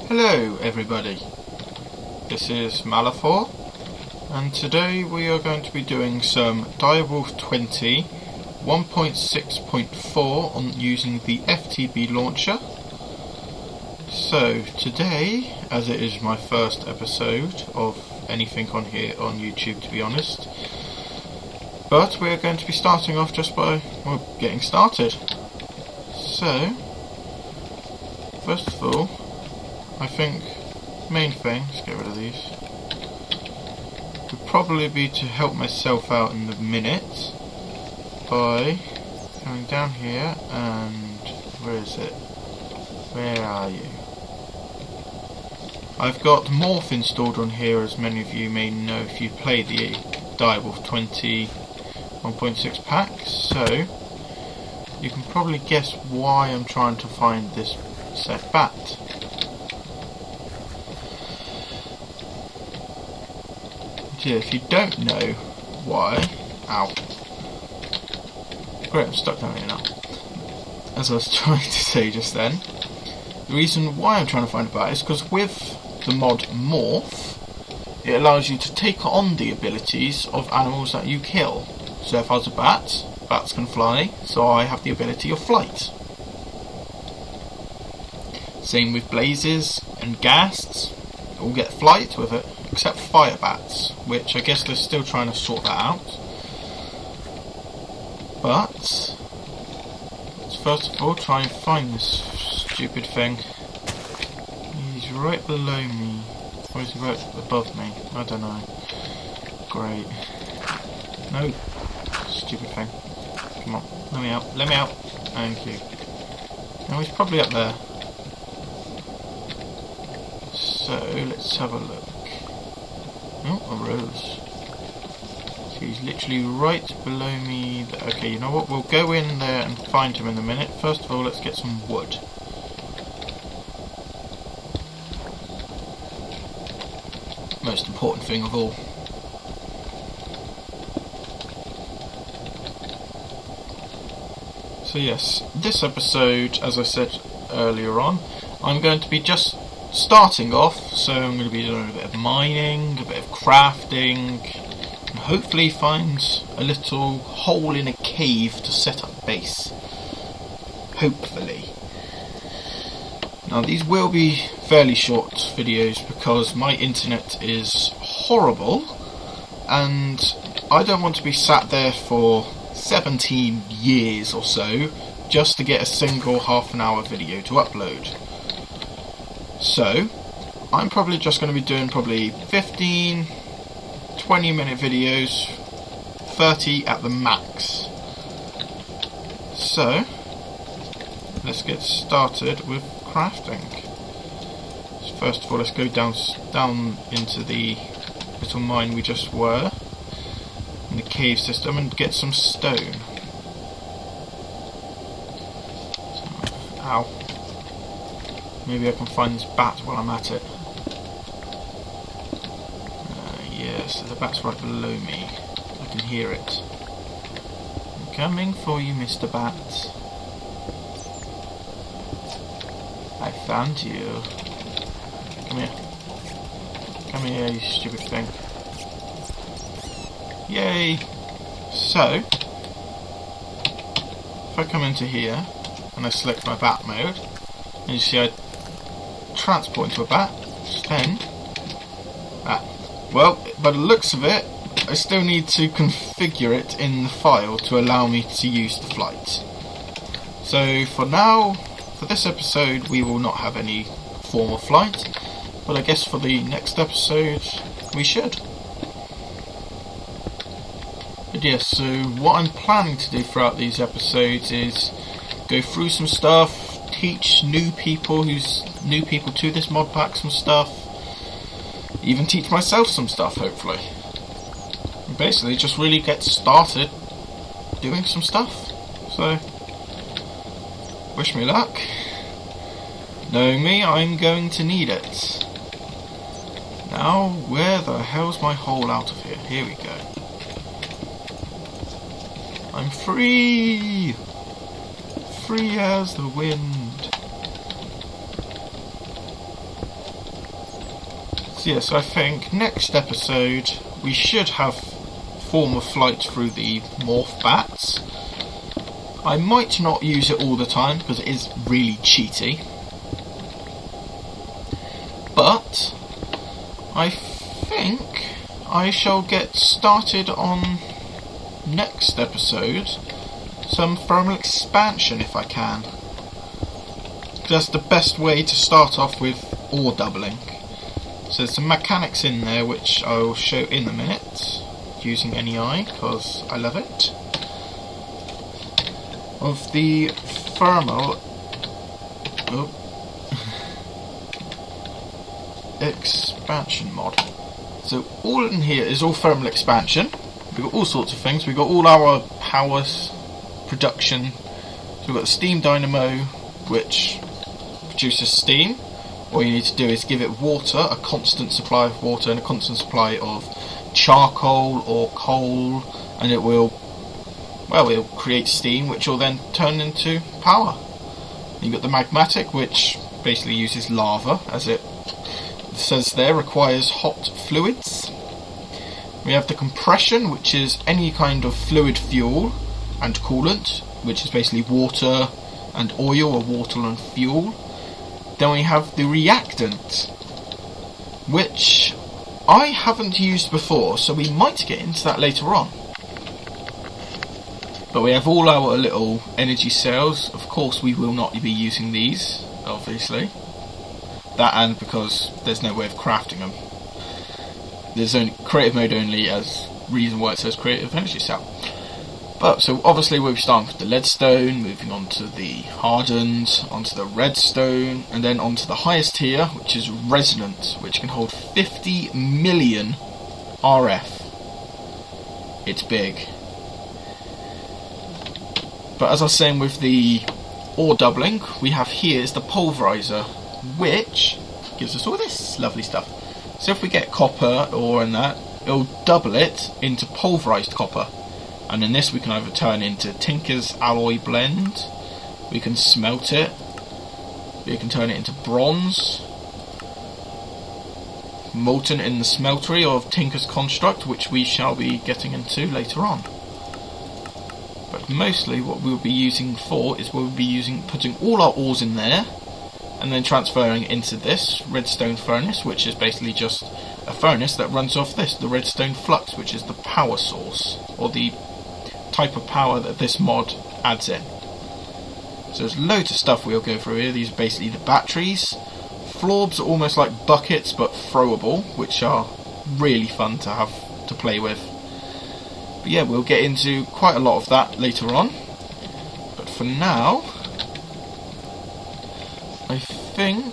Hello everybody, this is Malafor, and today we are going to be doing some Direwolf20 1.6.4 on using the FTB launcher. So today, as it is my first episode of anything on here on YouTube, to be honest, but we're going to be starting off just by, getting started. So first of all, I think main thing, let's get rid of these, would probably be to help myself out in the minute by going down here and where is it? Where are you? I've got Morph installed on here, as many of you may know if you play the Direwolf20 1.6 pack, so you can probably guess why I'm trying to find this set bat. Yeah, if you don't know why, ow, great, I'm stuck down here now. As I was trying to say just then, the reason why I'm trying to find a bat is because with the mod Morph, it allows you to take on the abilities of animals that you kill. So if I was a bat, bats can fly, so I have the ability of flight. Same with blazes and ghasts, all get flight with it, except fire bats, which I guess they're still trying to sort that out. But let's first of all try and find this stupid thing. He's right below me, or is he right above me? I don't know. Great. No. Stupid thing. Come on, let me out, let me out. Thank you. Now he's probably up there. So let's have a look. Oh, a rose. So he's literally right below me. Okay, you know what? We'll go in there and find him in a minute. First of all, let's get some wood. Most important thing of all. So yes, this episode, as I said earlier on, I'm going to be just starting off, so I'm going to be doing a bit of mining, a bit of crafting, and hopefully find a little hole in a cave to set up base. Hopefully. Now these will be fairly short videos because my internet is horrible, and I don't want to be sat there for 17 years or so just to get a single half-an-hour video to upload. So I'm probably just going to be doing probably 15-20 minute videos, 30 at the max. So let's get started with crafting. So first of all, let's go down into the little mine we just were in the cave system and get some stone. So, ow. Maybe I can find this bat while I'm at it. Yes, the bat's right below me. I can hear it. I'm coming for you, Mr. Bat. I found you. Come here. Come here, you stupid thing. Yay! So, if I come into here and I select my bat mode, and you see I transport into a bat, then well, by the looks of it, I still need to configure it in the file to allow me to use the flight. So for now, for this episode, we will not have any form of flight, but I guess for the next episode we should. But yes, so what I'm planning to do throughout these episodes is go through some stuff, teach new people to this mod pack some stuff, even teach myself some stuff, hopefully. And basically just really get started doing some stuff. So wish me luck. Knowing me, I'm going to need it. Now where the hell's my hole out of here? Here we go. I'm free! Free as the wind. So yes, I think next episode we should have form of flight through the morph bats. I might not use it all the time because it is really cheaty, but I think I shall get started on next episode some thermal expansion if I can. That's the best way to start off with ore doubling. So there's some mechanics in there which I'll show in a minute using NEI because I love it, of the thermal expansion mod. So all in here is all thermal expansion. We've got all sorts of things. We've got all our power production. So we've got the steam dynamo which produces steam. All you need to do is give it water, a constant supply of water and a constant supply of charcoal or coal, and it will, well, it'll create steam which will then turn into power. You've got the magmatic which basically uses lava, as it says there, requires hot fluids. We have the compression, which is any kind of fluid fuel and coolant, which is basically water and oil, or water and fuel. Then we have the reactant, which I haven't used before, so we might get into that later on. But we have all our little energy cells. Of course we will not be using these, obviously. That, and because there's no way of crafting them. There's only creative mode only, as reason why it says creative energy cell. But so obviously we'll be starting with the leadstone, moving on to the hardened, onto the redstone, and then onto the highest tier, which is resonant, which can hold 50 million RF. It's big. But as I was saying with the ore doubling, we have here is the pulverizer, which gives us all this lovely stuff. So if we get copper ore in that, it'll double it into pulverized copper. And in this we can either turn into Tinker's Alloy Blend, we can smelt it, we can turn it into bronze, molten in the smeltery of Tinker's Construct, which we shall be getting into later on. But mostly what we'll be using for is we'll be putting all our ores in there, and then transferring into this redstone furnace, which is basically just a furnace that runs off this, the redstone flux, which is the power source, or the type of power that this mod adds in. So there's loads of stuff we'll go through here. These are basically the batteries. Florbs are almost like buckets but throwable, which are really fun to have to play with. But yeah, we'll get into quite a lot of that later on. But for now, I think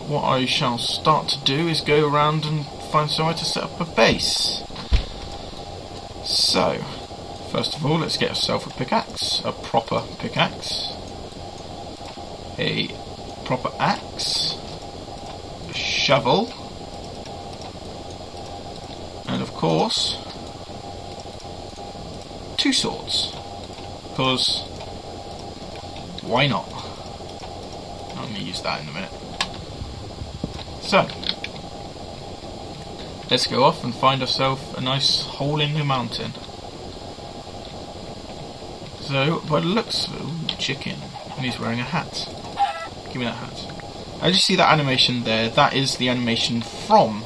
what I shall start to do is go around and find somewhere to set up a base. So, first of all, let's get ourselves a pickaxe, a proper pickaxe, a proper axe, a shovel, and of course, two swords, because why not? I'm going to use that in a minute. So, let's go off and find ourselves a nice hole in the mountain. So, by the looks of it, chicken, and he's wearing a hat. Give me that hat. As you see that animation there, that is the animation from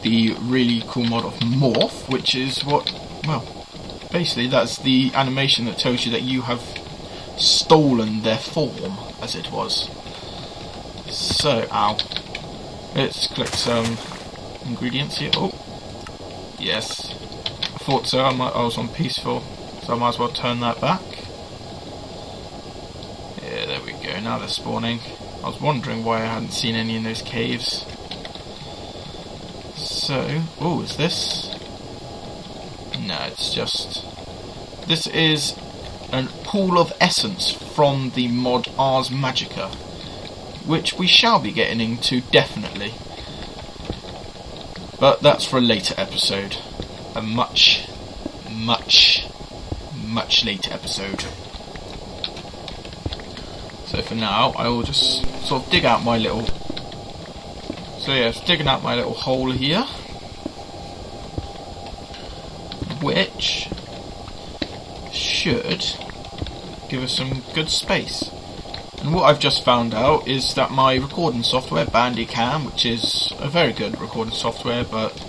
the really cool mod of Morph, which is what, well, basically that's the animation that tells you that you have stolen their form, as it was. So, ow. Let's collect some ingredients here. Oh, yes. I thought so. I was on peaceful, so I might as well turn that back. Yeah, there we go. Now they're spawning. I was wondering why I hadn't seen any in those caves. So, oh, is this? No, it's just... This is a pool of essence from the mod Ars Magica, which we shall be getting into definitely. But that's for a later episode. A much later episode. So for now, I will just sort of dig out my little So yeah, it's digging out my little hole here, which should give us some good space. And what I've just found out is that my recording software, Bandicam, which is a very good recording software, but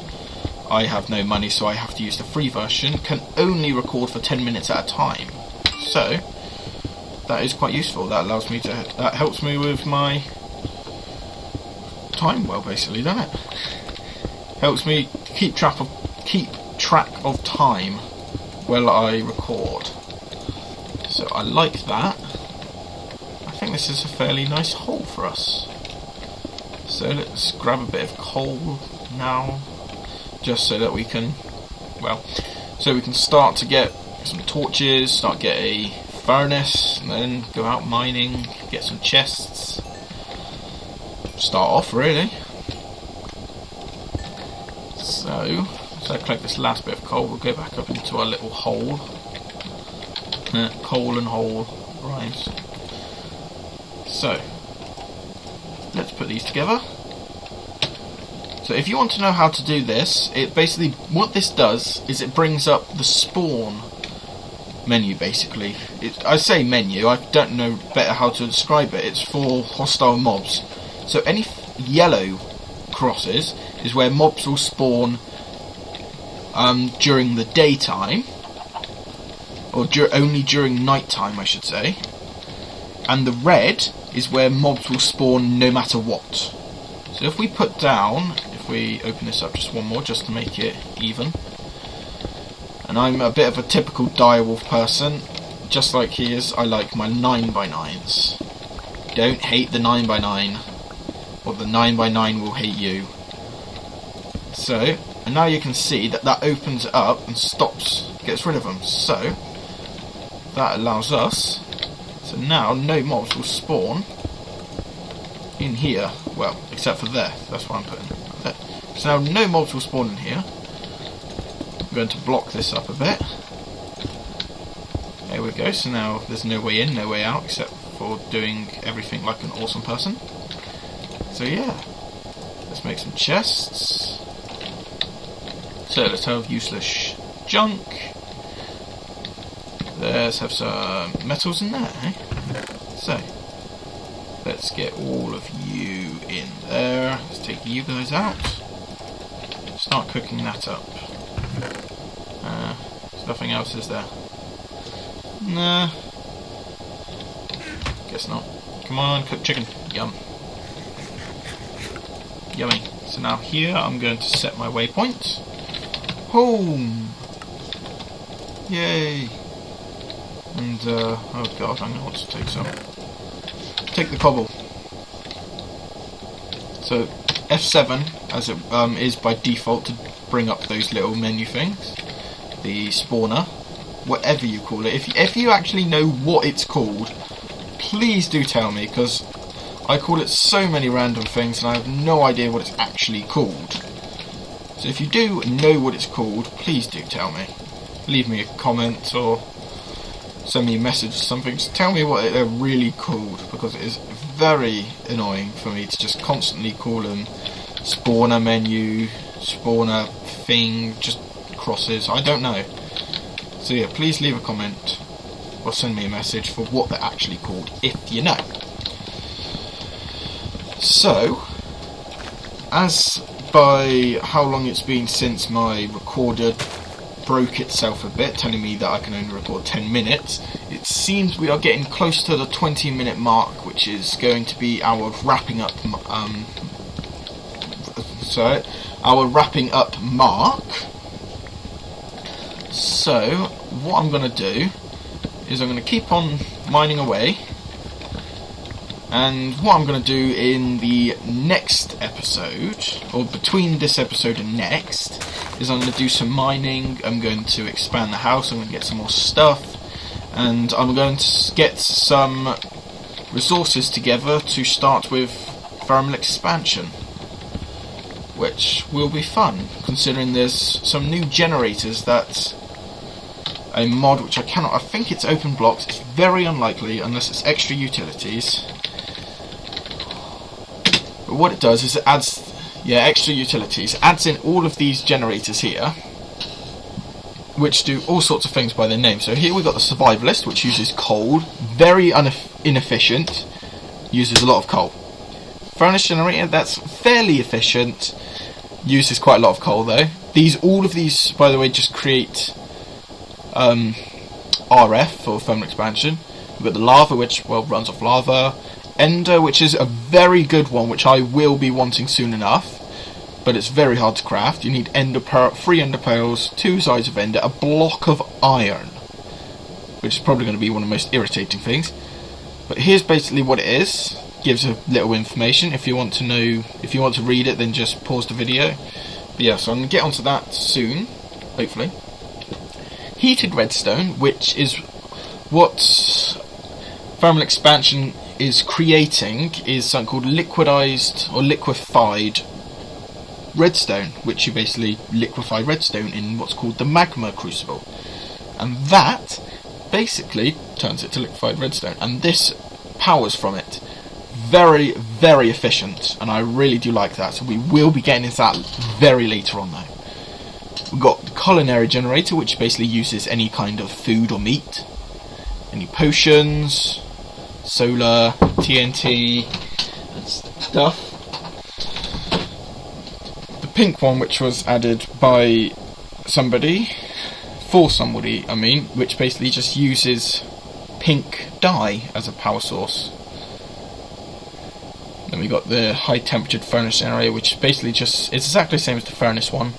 I have no money, so I have to use the free version, can only record for 10 minutes at a time. So that is quite useful. That helps me with my time well, basically, doesn't it? Helps me keep track of time while I record. So I like that. I think this is a fairly nice hole for us. So let's grab a bit of coal now, just so that we can, so we can start to get some torches, start get a furnace, and then go out mining, get some chests. Start off really. So I collect this last bit of coal, we'll go back up into our little hole. Coal and hole rhymes. So let's put these together. So if you want to know how to do this, it basically, what this does is it brings up the spawn menu basically. I say menu, I don't know better how to describe it. It's for hostile mobs. So any yellow crosses is where mobs will spawn during the daytime, or only during night time I should say, and the red is where mobs will spawn no matter what. So if we put down, if we open this up just one more just to make it even, and I'm a bit of a typical direwolf person, just like he is, I like my 9x9s. Don't hate the 9x9, or the 9x9 will hate you. So, and now you can see that that opens it up and gets rid of them. So that allows us, so now no mobs will spawn in here, well, except for there, that's what I'm putting there. So now no mobs will spawn in here. I'm going to block this up a bit. There we go, so now there's no way in, no way out, except for doing everything like an awesome person. So yeah, let's make some chests. So let's have useless junk. Let's have some metals in there, eh? So let's get all of you in there. Let's take you guys out. Start cooking that up. There's nothing else, is there? Nah. Guess not. Come on, cook chicken. Yum. Yummy. So now here I'm going to set my waypoint. Home! Yay! And, oh god, I'm going to want to take some. Take the cobble. So, F7, as it is by default to bring up those little menu things. The spawner. Whatever you call it. If you actually know what it's called, please do tell me, because I call it so many random things and I have no idea what it's actually called. So if you do know what it's called, please do tell me. Leave me a comment or send me a message or something. Just tell me what they're really called, because it is very annoying for me to just constantly call them spawner menu, spawner thing, just crosses. I don't know. So yeah, please leave a comment or send me a message for what they're actually called, if you know. So, as by how long it's been since my recorder broke itself a bit, telling me that I can only record 10 minutes, it seems we are getting close to the 20-minute mark, which is going to be our wrapping up mark. So what I'm going to do is I'm going to keep on mining away, and what I'm going to do in the next episode, or between this episode and next, is I'm going to do some mining. I'm going to expand the house, I'm going to get some more stuff, and I'm going to get some resources together to start with thermal expansion, which will be fun, considering there's some new generators that a mod which I think it's open blocks, it's very unlikely unless it's extra utilities. But what it does is it adds Yeah, extra utilities. Adds in all of these generators here, which do all sorts of things by their name. So here we've got the survivalist, which uses coal, very inefficient, uses a lot of coal. Furnace generator, that's fairly efficient, uses quite a lot of coal though. All of these, by the way, just create RF for thermal expansion. We've got the lava, which, well, runs off lava. Ender, which is a very good one, which I will be wanting soon enough, but it's very hard to craft. You need 3 ender pearls, 2 sides of ender, a block of iron, which is probably going to be one of the most irritating things. But here's basically what it is. Gives a little information. If you want to know, if you want to read it, then just pause the video. But yeah, so I'm going to get onto that soon, hopefully. Heated redstone, which is what thermal expansion is creating, is something called liquidized or liquefied redstone, which you basically liquefy redstone in what's called the magma crucible, and that basically turns it to liquefied redstone, and this powers from it. Very, very efficient, and I really do like that, so we will be getting into that very later on though. We've got the culinary generator, which basically uses any kind of food or meat, any potions, solar, TNT and stuff. The pink one, which was added by somebody, I mean, which basically just uses pink dye as a power source. Then we got the high temperature furnace generator, which basically it's exactly the same as the furnace one,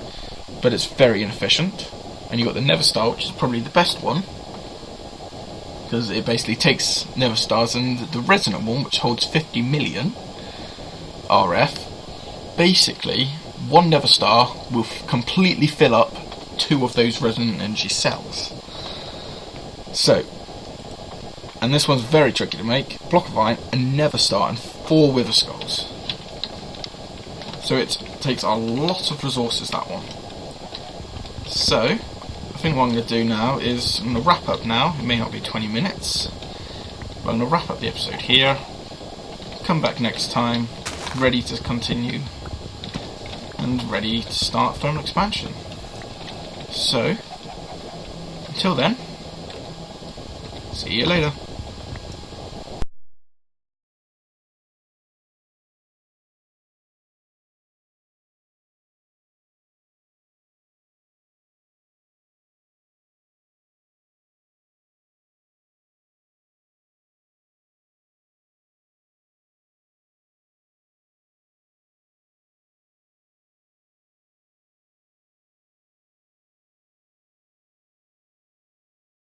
but it's very inefficient. And you got the Nether Star, which is probably the best one, because it basically takes Nether Stars, and the resonant one, which holds 50 million RF, basically one Nether Star will completely fill up 2 of those resonant energy cells. So, and this one's very tricky to make. Block of iron, a Nether Star, and 4 Wither Skulls. So it takes a lot of resources, that one. So, I think what I'm going to do now is, I'm going to wrap up now. It may not be 20 minutes, but I'm going to wrap up the episode here. Come back next time, ready to continue, and ready to start thermal expansion. So, until then, see you later.